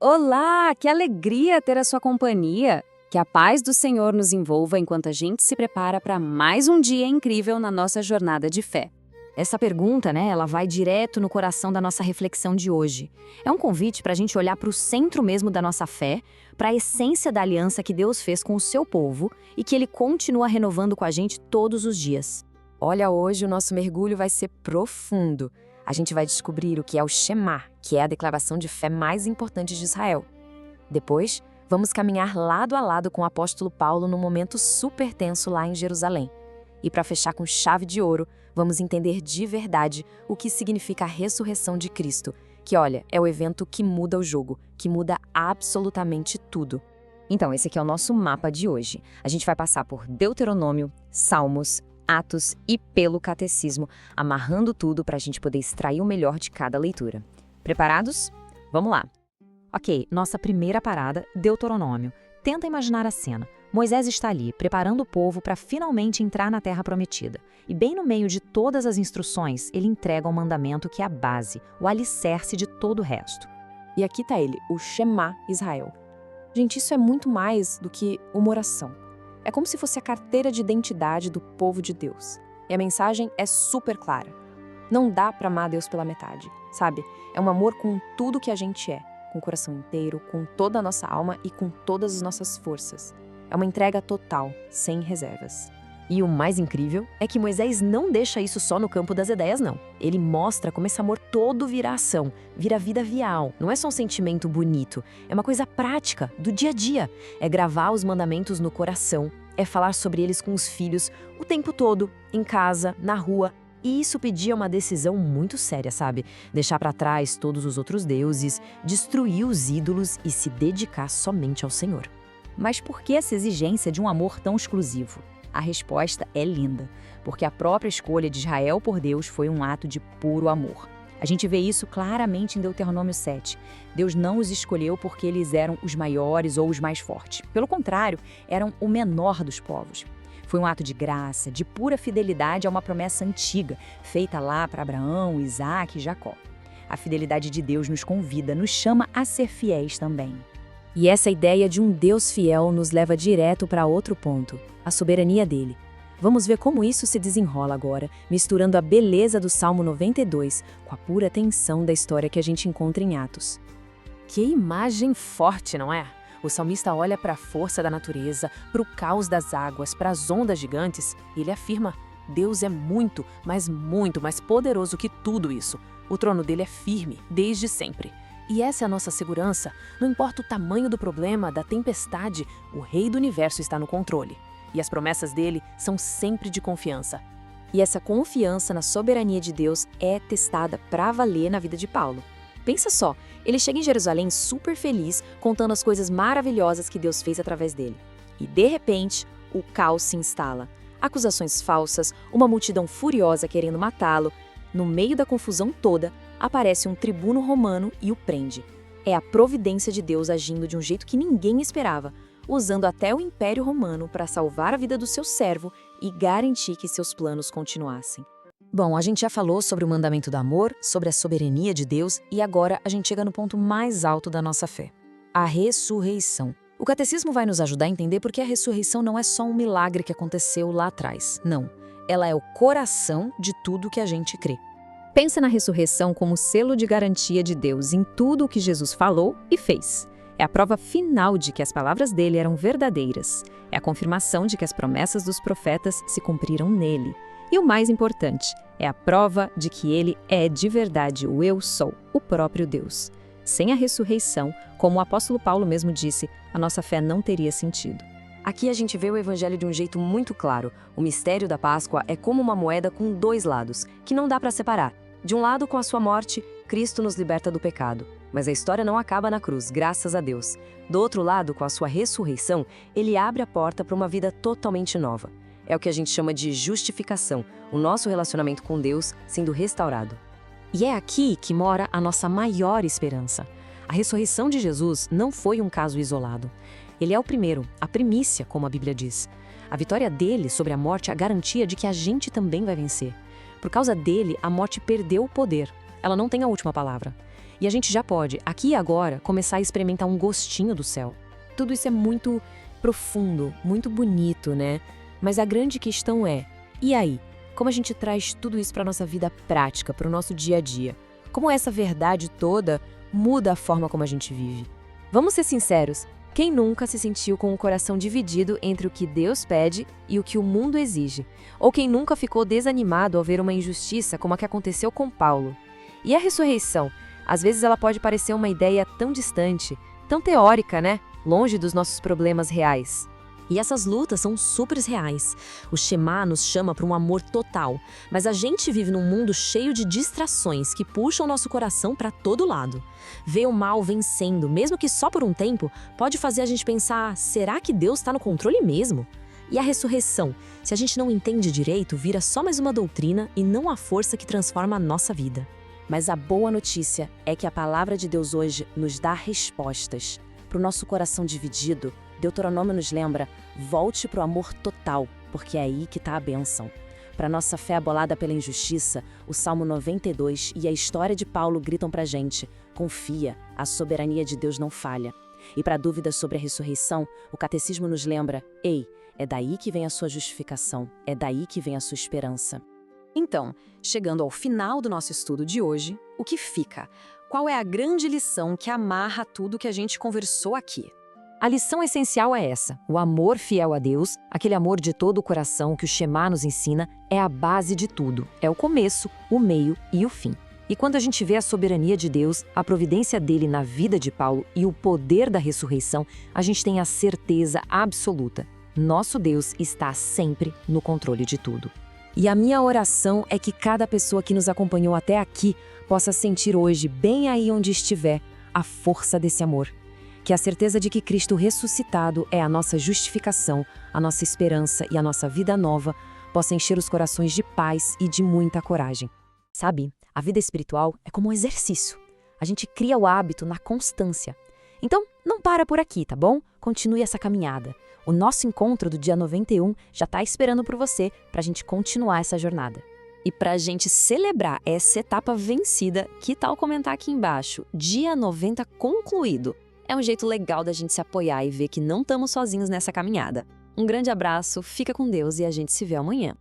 Olá, que alegria ter a sua companhia! Que a paz do Senhor nos envolva enquanto a gente se prepara para mais um dia incrível na nossa jornada de fé. Essa pergunta, ela vai direto no coração da nossa reflexão de hoje. É um convite para a gente olhar para o centro mesmo da nossa fé, para a essência da aliança que Deus fez com o seu povo e que Ele continua renovando com a gente todos os dias. Olha, hoje o nosso mergulho vai ser profundo. A gente vai descobrir o que é o Shema, que é a declaração de fé mais importante de Israel. Depois, vamos caminhar lado a lado com o apóstolo Paulo num momento super tenso lá em Jerusalém. E para fechar com chave de ouro, vamos entender de verdade o que significa a ressurreição de Cristo, que, olha, é o evento que muda o jogo, que muda absolutamente tudo. Então, esse aqui é o nosso mapa de hoje. A gente vai passar por Deuteronômio, Salmos, Atos e pelo Catecismo, amarrando tudo para a gente poder extrair o melhor de cada leitura. Preparados? Vamos lá! Ok, nossa primeira parada, Deuteronômio. Tenta imaginar a cena. Moisés está ali, preparando o povo para finalmente entrar na Terra Prometida. E bem no meio de todas as instruções, ele entrega um mandamento que é a base, o alicerce de todo o resto. E aqui está ele, o Shema Israel. Gente, isso é muito mais do que uma oração. É como se fosse a carteira de identidade do povo de Deus. E a mensagem é super clara. Não dá para amar Deus pela metade, sabe? É um amor com tudo que a gente é, com o coração inteiro, com toda a nossa alma e com todas as nossas forças. É uma entrega total, sem reservas. E o mais incrível é que Moisés não deixa isso só no campo das ideias, não. Ele mostra como esse amor todo vira ação, vira vida real. Não é só um sentimento bonito, é uma coisa prática, do dia a dia. É gravar os mandamentos no coração, é falar sobre eles com os filhos o tempo todo, em casa, na rua. E isso pedia uma decisão muito séria, sabe? Deixar para trás todos os outros deuses, destruir os ídolos e se dedicar somente ao Senhor. Mas por que essa exigência de um amor tão exclusivo? A resposta é linda, porque a própria escolha de Israel por Deus foi um ato de puro amor. A gente vê isso claramente em Deuteronômio 7. Deus não os escolheu porque eles eram os maiores ou os mais fortes. Pelo contrário, eram o menor dos povos. Foi um ato de graça, de pura fidelidade a uma promessa antiga, feita lá para Abraão, Isaac e Jacó. A fidelidade de Deus nos convida, nos chama a ser fiéis também. E essa ideia de um Deus fiel nos leva direto para outro ponto, a soberania dele. Vamos ver como isso se desenrola agora, misturando a beleza do Salmo 92 com a pura tensão da história que a gente encontra em Atos. Que imagem forte, não é? O salmista olha para a força da natureza, para o caos das águas, para as ondas gigantes, e ele afirma: Deus é muito mais poderoso que tudo isso. O trono dele é firme, desde sempre. E essa é a nossa segurança. Não importa o tamanho do problema, da tempestade, o Rei do Universo está no controle. E as promessas dele são sempre de confiança. E essa confiança na soberania de Deus é testada pra valer na vida de Paulo. Pensa só, ele chega em Jerusalém super feliz, contando as coisas maravilhosas que Deus fez através dele. E de repente, o caos se instala. Acusações falsas, uma multidão furiosa querendo matá-lo. No meio da confusão toda, aparece um tribuno romano e o prende. É a providência de Deus agindo de um jeito que ninguém esperava, usando até o Império Romano para salvar a vida do seu servo e garantir que seus planos continuassem. Bom, a gente já falou sobre o mandamento do amor, sobre a soberania de Deus, e agora a gente chega no ponto mais alto da nossa fé: a ressurreição. O catecismo vai nos ajudar a entender porque a ressurreição não é só um milagre que aconteceu lá atrás. Não, ela é o coração de tudo que a gente crê. Pensa na ressurreição como selo de garantia de Deus em tudo o que Jesus falou e fez. É a prova final de que as palavras dele eram verdadeiras. É a confirmação de que as promessas dos profetas se cumpriram nele. E o mais importante, é a prova de que ele é de verdade o Eu Sou, o próprio Deus. Sem a ressurreição, como o apóstolo Paulo mesmo disse, a nossa fé não teria sentido. Aqui a gente vê o evangelho de um jeito muito claro. O mistério da Páscoa é como uma moeda com dois lados, que não dá para separar. De um lado, com a sua morte, Cristo nos liberta do pecado. Mas a história não acaba na cruz, graças a Deus. Do outro lado, com a sua ressurreição, ele abre a porta para uma vida totalmente nova. É o que a gente chama de justificação, o nosso relacionamento com Deus sendo restaurado. E é aqui que mora a nossa maior esperança. A ressurreição de Jesus não foi um caso isolado. Ele é o primeiro, a primícia, como a Bíblia diz. A vitória dele sobre a morte é a garantia de que a gente também vai vencer. Por causa dele, a morte perdeu o poder. Ela não tem a última palavra. E a gente já pode, aqui e agora, começar a experimentar um gostinho do céu. Tudo isso é muito profundo, muito bonito, né? Mas a grande questão é, e aí? Como a gente traz tudo isso para a nossa vida prática, para o nosso dia a dia? Como essa verdade toda muda a forma como a gente vive? Vamos ser sinceros, quem nunca se sentiu com o coração dividido entre o que Deus pede e o que o mundo exige? Ou quem nunca ficou desanimado ao ver uma injustiça como a que aconteceu com Paulo? E a ressurreição? Às vezes ela pode parecer uma ideia tão distante, tão teórica, né? Longe dos nossos problemas reais. E essas lutas são super reais. O Shema nos chama para um amor total, mas a gente vive num mundo cheio de distrações que puxam nosso coração para todo lado. Ver o mal vencendo, mesmo que só por um tempo, pode fazer a gente pensar, será que Deus está no controle mesmo? E a ressurreição, se a gente não entende direito, vira só mais uma doutrina e não a força que transforma a nossa vida. Mas a boa notícia é que a palavra de Deus hoje nos dá respostas. Para o nosso coração dividido, Deuteronômio nos lembra, volte para o amor total, porque é aí que está a bênção. Para nossa fé abolada pela injustiça, o Salmo 92 e a história de Paulo gritam para a gente, confia, a soberania de Deus não falha. E para dúvidas sobre a ressurreição, o Catecismo nos lembra, ei, é daí que vem a sua justificação, é daí que vem a sua esperança. Então, chegando ao final do nosso estudo de hoje, o que fica? Qual é a grande lição que amarra tudo que a gente conversou aqui? A lição essencial é essa: o amor fiel a Deus, aquele amor de todo o coração que o Shema nos ensina, é a base de tudo. É o começo, o meio e o fim. E quando a gente vê a soberania de Deus, a providência dele na vida de Paulo e o poder da ressurreição, a gente tem a certeza absoluta: nosso Deus está sempre no controle de tudo. E a minha oração é que cada pessoa que nos acompanhou até aqui possa sentir hoje, bem aí onde estiver, a força desse amor. Que a certeza de que Cristo ressuscitado é a nossa justificação, a nossa esperança e a nossa vida nova possa encher os corações de paz e de muita coragem. Sabe, a vida espiritual é como um exercício. A gente cria o hábito na constância. Então, não para por aqui, tá bom? Continue essa caminhada. O nosso encontro do dia 91 já está esperando por você para a gente continuar essa jornada. E para a gente celebrar essa etapa vencida, que tal comentar aqui embaixo, dia 90 concluído? É um jeito legal da gente se apoiar e ver que não estamos sozinhos nessa caminhada. Um grande abraço, fica com Deus e a gente se vê amanhã.